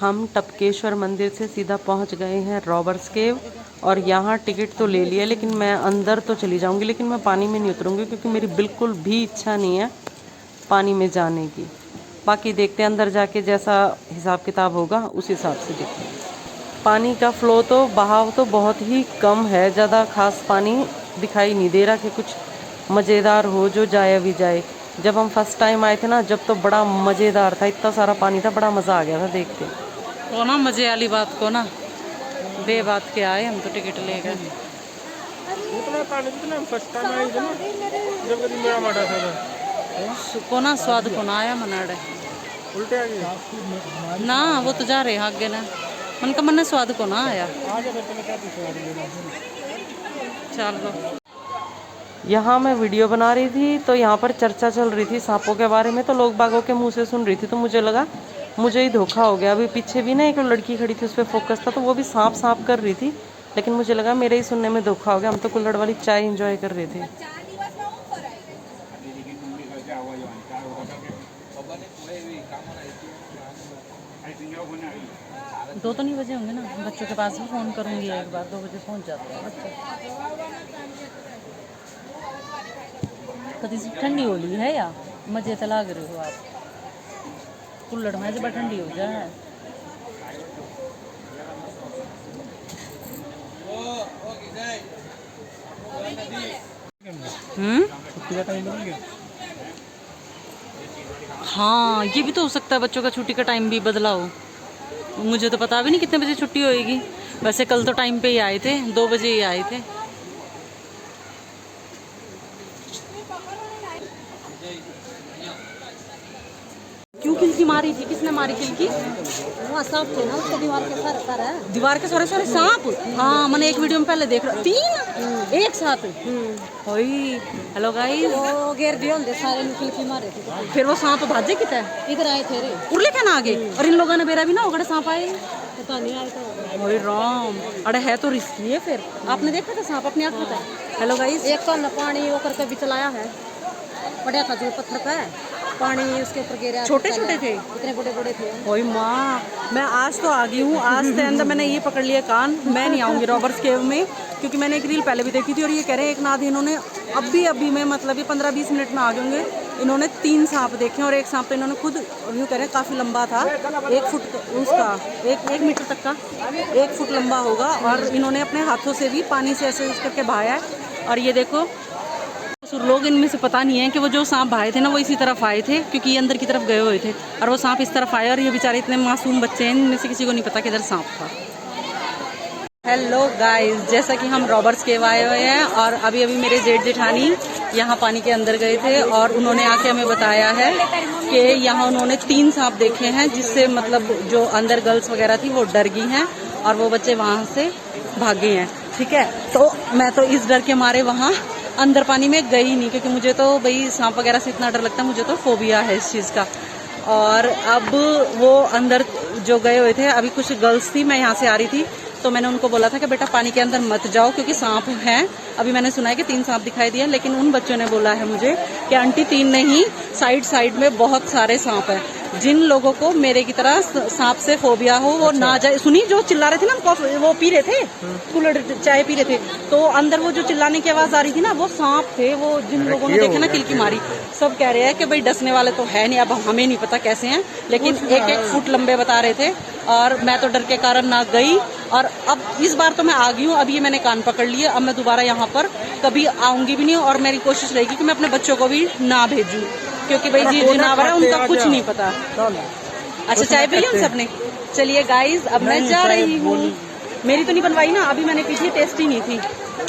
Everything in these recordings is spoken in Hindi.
हम टपकेश्वर मंदिर से सीधा पहुंच गए हैं रॉबर्स केव। और यहाँ टिकट तो ले लिया, लेकिन मैं अंदर तो चली जाऊंगी, लेकिन मैं पानी में नहीं उतरूंगी क्योंकि मेरी बिल्कुल भी इच्छा नहीं है पानी में जाने की। बाकी देखते हैं अंदर जाके जैसा हिसाब किताब होगा उस हिसाब से देखते हैं। पानी का फ्लो तो बहाव तो बहुत ही कम है, ज़्यादा खास पानी दिखाई नहीं दे रहा कि कुछ मज़ेदार हो जो जाया भी जाए। जब हम फर्स्ट टाइम आए थे ना, जब तो बड़ा मज़ेदार था, इतना सारा पानी था, बड़ा मज़ा आ गया था देख के। तो ना मजे वाली बात को ना बे बात के आए हम तो टिकट ले गए। को ना स्वाद को ना आया मनाड़े उल्टे आ गए ना, वो तो जा रहे हैं आगे ना, मन का मन स्वाद को ना आया। चलो यहाँ मैं वीडियो बना रही थी तो यहाँ पर चर्चा चल रही थी सांपों के बारे में, तो लोग बागों के मुंह से सुन रही थी, तो मुझे लगा मुझे ही धोखा हो गया। अभी पीछे भी ना एक लड़की खड़ी थी, उस पर फोकस था, तो वो भी सांप सांप कर रही थी, लेकिन मुझे लगा मेरे ही सुनने में धोखा हो गया। हम तो कुल्हड़ वाली चाय एंजॉय कर रहे थे। दो तो नहीं बजे होंगे ना, बच्चों के पास भी फ़ोन करूँगी एक बार, 2 बजे पहुँच जाते हैं बच्चे। कभी ठंडी होली है या मजे तो लाग रहे हो आप, कुल्लड़ में जब ठंडी हो जाए। हाँ ये भी तो हो सकता है, बच्चों का छुट्टी का टाइम भी बदला हो। मुझे तो पता भी नहीं कितने बजे छुट्टी होएगी। वैसे कल तो टाइम पे ही आए थे, 2 बजे ही आए थे। क्यों किलकी मारी थी, किसने मारी किलकी? वहाँ सांप थे ना, उसके दीवार के सारे सारे दीवार के सारे सारे सांप। हाँ मैंने एक वीडियो में पहले देख रहा, 3 एक साथ। हेलो गाइस, वो घेर दिए होंगे सारे नुकल की मारे थे। फिर वो सांप भाजे कितना इधर आए थे रे, उड़ले क्या ना आगे, और इन लोगों ने बेरा भी ना होगा सांप आए। पता नहीं आए तो। ओए राम, अरे है तो रिस्की है। फिर आपने देखा था सांप अपनी आंखों से? हेलो गाइस, एक तो न पानी वो करके भी चलाया है, पड़ा था जो पत्थर का है, पानी उसके ऊपर गिरा। छोटे छोटे थे, इतने बड़े बड़े थे। ओए माँ, मैं आज तो आ गई हूँ। आज के अंदर मैंने ये पकड़ लिया कान, मैं नहीं आऊँगी रॉबर्स केव में, क्योंकि मैंने एक रील पहले भी देखी थी और ये कह रहे हैं एक नाद इन्होंने अभी में मतलब ये 15-20 मिनट में आ गए होंगे, इन्होंने 3 सांप देखे। और एक सांप तो इन्होंने खुद यूँ कह रहे हैं काफ़ी लंबा था, 1 फुट उसका 1 मीटर तक का, 1 फुट लंबा होगा। और इन्होंने अपने हाथों से भी पानी से ऐसे करके बहाया है। और ये देखो लोग इनमें से पता नहीं है कि वो जो सांप भाए थे ना वो इसी तरफ आए थे, क्योंकि ये अंदर की तरफ गए हुए थे और वो सांप इस तरफ आए। और ये बेचारे इतने मासूम बच्चे हैं, इनमें से किसी को नहीं पता कि इधर सांप था। हेलो गाइस, जैसा कि हम रॉबर्स केव आए हुए हैं और अभी मेरे जेठ जेठानी यहाँ पानी के अंदर गए थे और उन्होंने आके हमें बताया है कि यहाँ उन्होंने 3 सांप देखे हैं, जिससे मतलब जो अंदर गर्ल्स वगैरह थी वो डर गई हैं और वो बच्चे वहाँ से भागे हैं। ठीक है, तो मैं तो इस डर के मारे वहाँ अंदर पानी में गई नहीं, क्योंकि मुझे तो भाई सांप वगैरह से इतना डर लगता है, मुझे तो फोबिया है इस चीज़ का। और अब वो अंदर जो गए हुए थे, अभी कुछ गर्ल्स थी, मैं यहाँ से आ रही थी तो मैंने उनको बोला था कि बेटा पानी के अंदर मत जाओ क्योंकि सांप हैं। अभी मैंने सुना है कि 3 सांप दिखाई दिए, लेकिन उन बच्चों ने बोला है मुझे कि आंटी 3 नहीं, साइड में बहुत सारे सांप हैं। जिन लोगों को मेरे की तरह सांप से फोबिया हो वो ना जाए। सुनी जो चिल्ला रहे थे ना, वो पी रहे थे कुल्हड़ चाय पी रहे थे, तो अंदर वो जो चिल्लाने की आवाज आ रही थी ना, वो सांप थे। वो जिन लोगों ने देखे ना किलकी मारी, सब कह रहे हैं कि भाई डसने वाले तो है नहीं, अब हमें नहीं पता कैसे हैं, लेकिन 1-1 फुट लंबे बता रहे थे। और मैं तो डर के कारण ना गई, और अब इस बार तो मैं आ गई हूँ। अब ये मैंने कान पकड़ लिए, अब मैं दोबारा यहाँ पर कभी आऊंगी भी नहीं। और मेरी कोशिश रहेगी कि मैं अपने बच्चों को भी ना भेजूं, क्योंकि भाई जी जानवर है, उनका कुछ नहीं पता। अच्छा चाय पी ली हम सबने? चलिए गाइज, अब मैं जा रही हूँ। मेरी तो नहीं बनवाई ना, अभी मैंने पी थी, टेस्टी नहीं थी।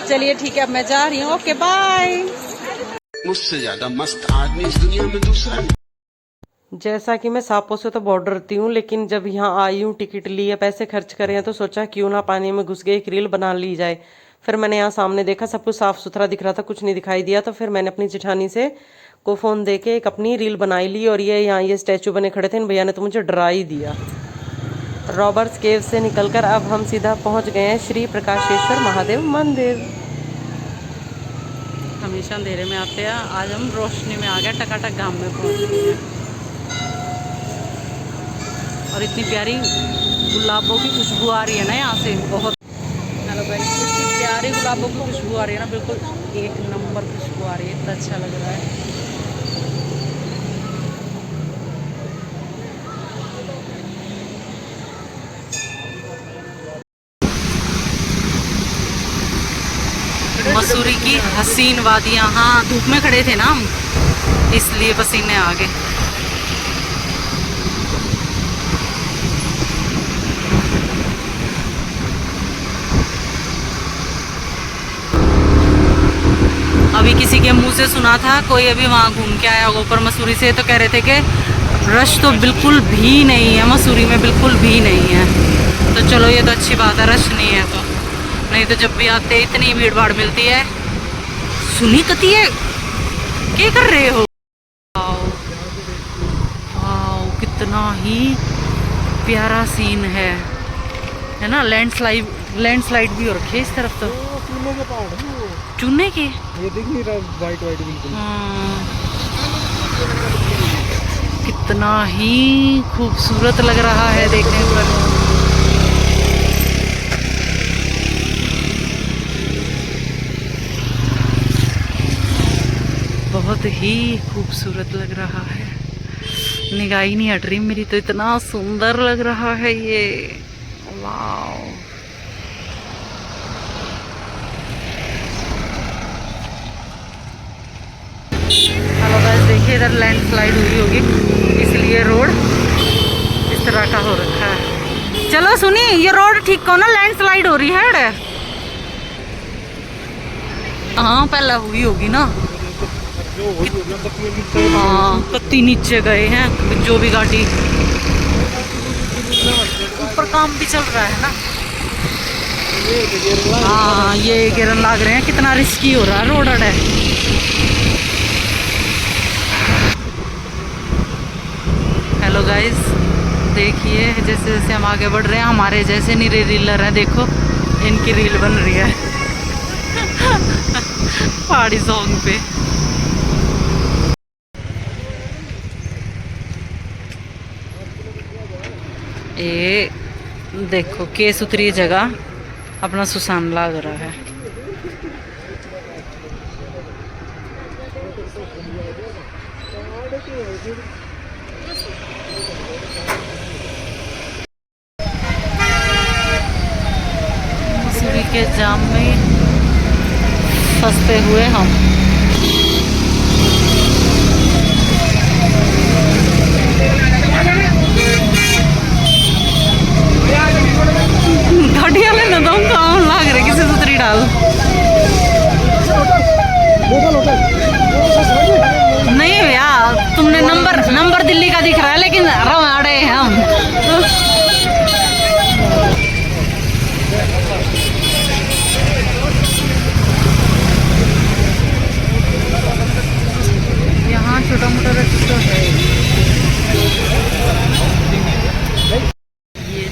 चलिए ठीक है, अब मैं जा रही हूँ। Okay bye. मुझसे ज्यादा मस्त आदमी इस दुनिया में दूसरा नहीं। जैसा कि मैं सांपों से तो बहुत डरती हूँ, लेकिन जब यहाँ आई हूँ, टिकट ली है, पैसे खर्च करे हैं, तो सोचा क्यों ना पानी में घुस गए, एक रील बना ली जाए। फिर मैंने यहाँ सामने देखा, सब कुछ साफ सुथरा दिख रहा था, कुछ नहीं दिखाई दिया, तो फिर मैंने अपनी जेठानी से को फोन दे के एक अपनी रील बनाई ली। और ये यहाँ ये स्टैचू बने खड़े थे, इन भैया ने तो मुझे डरा ही दिया। रॉबर्ट्स केव से निकलकर अब हम सीधा पहुँच गए हैं श्री प्रकाशेश्वर महादेव मंदिर। हमेशा अंधेरे में आते हैं, आज हम रोशनी में आ गए, टकाटक गांव में पहुंच गए हैं। और इतनी प्यारी गुलाबों की खुशबू आ रही है ना यहाँ से, बहुत। हेलो गाइस, इतनी प्यारी गुलाबों की खुशबू आ रही है ना, बिल्कुल एक नंबर खुशबू आ रही है, इतना अच्छा लग रहा है। मसूरी की हसीन वादियाँ, हाँ धूप में खड़े थे ना हम, इसलिए पसीने आ गए। अभी किसी के मुंह से सुना था, कोई अभी वहाँ घूम के आया होगा ऊपर मसूरी से, तो कह रहे थे कि रश तो बिल्कुल भी नहीं है मसूरी में, बिल्कुल भी नहीं है। तो चलो ये तो अच्छी बात है, रश नहीं है तो, नहीं तो जब भी आते इतनी भीड़ भाड़ मिलती है। सुनी कती है, क्या कर रहे हो? वाओ, कितना ही प्यारा सीन है ना। लैंडस्लाइड भी हो रखी है इस तरफ तो। चूने के पहाड़ हैं वो। चूने के, ये दिख नहीं रहा, वाइट वाइट बिल्कुल। कितना ही खूबसूरत लग रहा है देखने पर। बहुत ही खूबसूरत लग रहा है, निगाह ही नहीं हट रही मेरी, तो इतना सुंदर लग रहा है ये। वाओ, हेलो गाइस, देखिए इधर लैंडस्लाइड हुई होगी, इसलिए रोड इस तरह का हो रखा है। चलो सुनिए, ये रोड ठीक करो ना, लैंडस्लाइड हो रही है। हाँ पहले हुई होगी ना। हाँ, पत्ती नीचे गए हैं, जो भी गाड़ी, ऊपर काम भी चल रहा है ना। हाँ, ये गिरन लग रहे हैं, कितना रिस्की हो रहा है रोड है। हेलो गाइस, देखिए जैसे जैसे हम आगे बढ़ रहे हैं, हमारे जैसे नहीं रीलर हैं, देखो इनकी रील बन रही है पहाड़ी सॉन्ग पे। ये देखो के सुथरी जगह, अपना सुसान लग रहा है। मसूरी के जाम में फंसते हुए हम। गाड़ी वाले न दम काम लाग रहे, किसी सुतरी डाल। नहीं भैया, तुमने नंबर दिल्ली का दिख रहा है, लेकिन रवाड़े हैं हम। यहाँ छोटा मोटा रेस्टोरेंट है। ये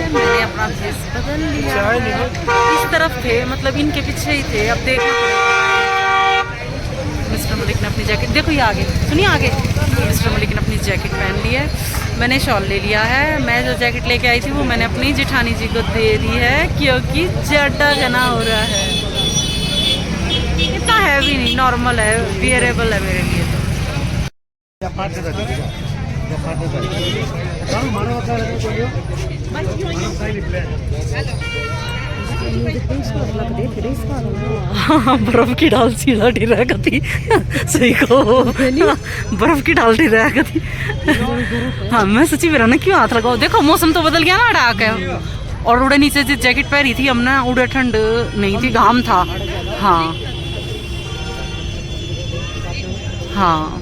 मैंने अपना फेस बदल लिया, इस तरफ थे, मतलब इनके पीछे ही थे। अब देखना मिस्टर मलिक ने अपनी जैकेट, देखो ये आगे, सुनिए आगे, मिस्टर मलिक ने अपनी जैकेट पहन ली है, मैंने शॉल ले लिया है। मैं जो जैकेट लेके आई थी वो मैंने अपनी जेठानी जी को दे दी है, क्योंकि ज़्यादा घना हो रहा है। इतना हैवी नहीं, नॉर्मल है, वियरेबल है मेरे लिए तो। बर्फ की डाल सीधा रह गती, सही को बर्फ की डाल रह गती। हाँ, मैं सच्ची मेरा ना क्यों हाथ लगाओ। देखो मौसम तो बदल गया ना, डाक है, और उड़े नीचे जो जैकेट पहनी थी हमने, उड़े ठंड नहीं थी, घाम था। हाँ हाँ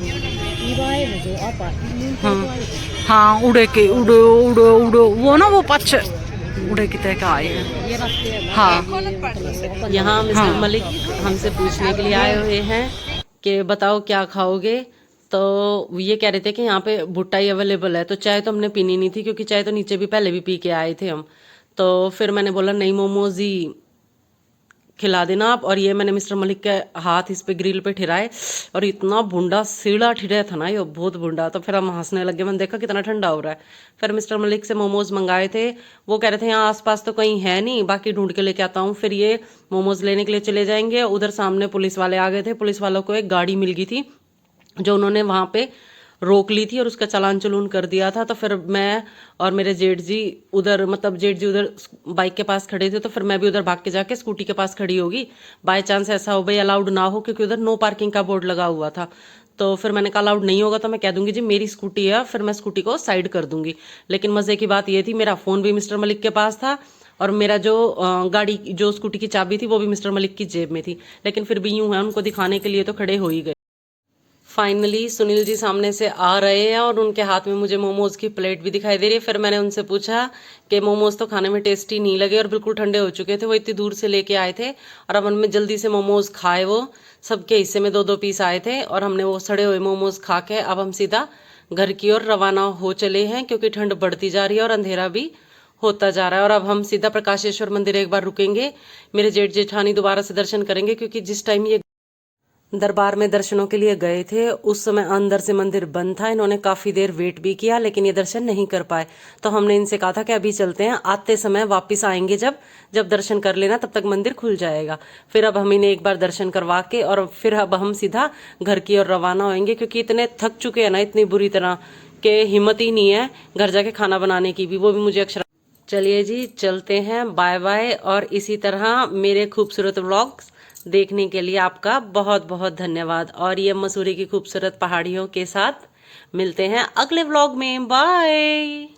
हाँ, उड़े के उड़ो उड़ो उड़ो, वो ना वो पच उड़े की तरह आए हैं। हाँ, यहाँ मिस्टर मलिक हमसे पूछने के लिए आए हुए हैं कि बताओ क्या खाओगे। तो ये कह रहे थे कि यहाँ पे भुट्टा ही अवेलेबल है। तो चाय तो हमने पीनी नहीं थी, क्योंकि चाय तो नीचे भी पहले भी पी के आए थे हम। तो फिर मैंने बोला नहीं, मोमोज ही खिला देना आप। और ये मैंने मिस्टर मलिक के हाथ इस पे ग्रिल पे ठहराए और इतना भुंडा सीढ़ा ठिरा था ना, ये बहुत भुंडा। तो फिर हम हंसने लगे, मैंने देखा कितना ठंडा हो रहा है। फिर मिस्टर मलिक से मोमोज मंगाए थे, वो कह रहे थे यहाँ आसपास तो कहीं है नहीं, बाकी ढूंढ के लेके आता हूँ। फिर ये मोमोज लेने के लिए चले जाएंगे। उधर सामने पुलिस वाले आ गए थे, पुलिस वालों को एक गाड़ी मिल गई थी जो उन्होंने वहाँ पे रोक ली थी और उसका चालान चलून कर दिया था। तो फिर मैं और मेरे जेठ जी उधर, मतलब जेठ जी उधर बाइक के पास खड़े थे, तो फिर मैं भी उधर भाग के जाके स्कूटी के पास खड़ी होगी। बाय चांस ऐसा हो भाई अलाउड ना हो, क्योंकि उधर नो पार्किंग का बोर्ड लगा हुआ था। तो फिर मैंने कहा अलाउड नहीं होगा तो मैं कह दूंगी जी मेरी स्कूटी है, फिर मैं स्कूटी को साइड कर दूंगी। लेकिन मजे की बात ये थी, मेरा फोन भी मिस्टर मलिक के पास था और मेरा जो गाड़ी जो स्कूटी की चाबी थी वो भी मिस्टर मलिक की जेब में थी। लेकिन फिर भी यूं है, उनको दिखाने के लिए तो खड़े हो ही गए। फाइनली सुनील जी सामने से आ रहे हैं और उनके हाथ में मुझे मोमोज की प्लेट भी दिखाई दे रही है। फिर मैंने उनसे पूछा कि मोमोज तो खाने में टेस्टी नहीं लगे और बिल्कुल ठंडे हो चुके थे, वो इतनी दूर से लेके आए थे। और अब हमने जल्दी से मोमोज खाए, वो सबके हिस्से में 2-2 पीस आए थे और हमने वो सड़े हुए मोमोज खा के अब हम सीधा घर की ओर रवाना हो चले हैं, क्योंकि ठंड बढ़ती जा रही है और अंधेरा भी होता जा रहा है। और अब हम सीधा प्रकाशेश्वर मंदिर एक बार रुकेंगे, मेरे जेठ जेठानी दोबारा से दर्शन करेंगे, क्योंकि जिस टाइम ये दरबार में दर्शनों के लिए गए थे उस समय अंदर से मंदिर बंद था। इन्होंने काफी देर वेट भी किया लेकिन ये दर्शन नहीं कर पाए। तो हमने इनसे कहा था कि अभी चलते हैं, आते समय वापस आएंगे जब दर्शन कर लेना, तब तक मंदिर खुल जाएगा। फिर अब हम इन्हें एक बार दर्शन करवा के और फिर अब हम सीधा घर की ओर रवाना होंगे, क्योंकि इतने थक चुके हैं ना इतनी बुरी तरह के हिम्मत ही नहीं है घर जाके खाना बनाने की भी, वो भी मुझे अक्षर। चलिए जी चलते हैं, बाय बाय। और इसी तरह मेरे खूबसूरत व्लॉग्स देखने के लिए आपका बहुत बहुत धन्यवाद। और ये मसूरी की खूबसूरत पहाड़ियों के साथ मिलते हैं अगले व्लॉग में। बाय।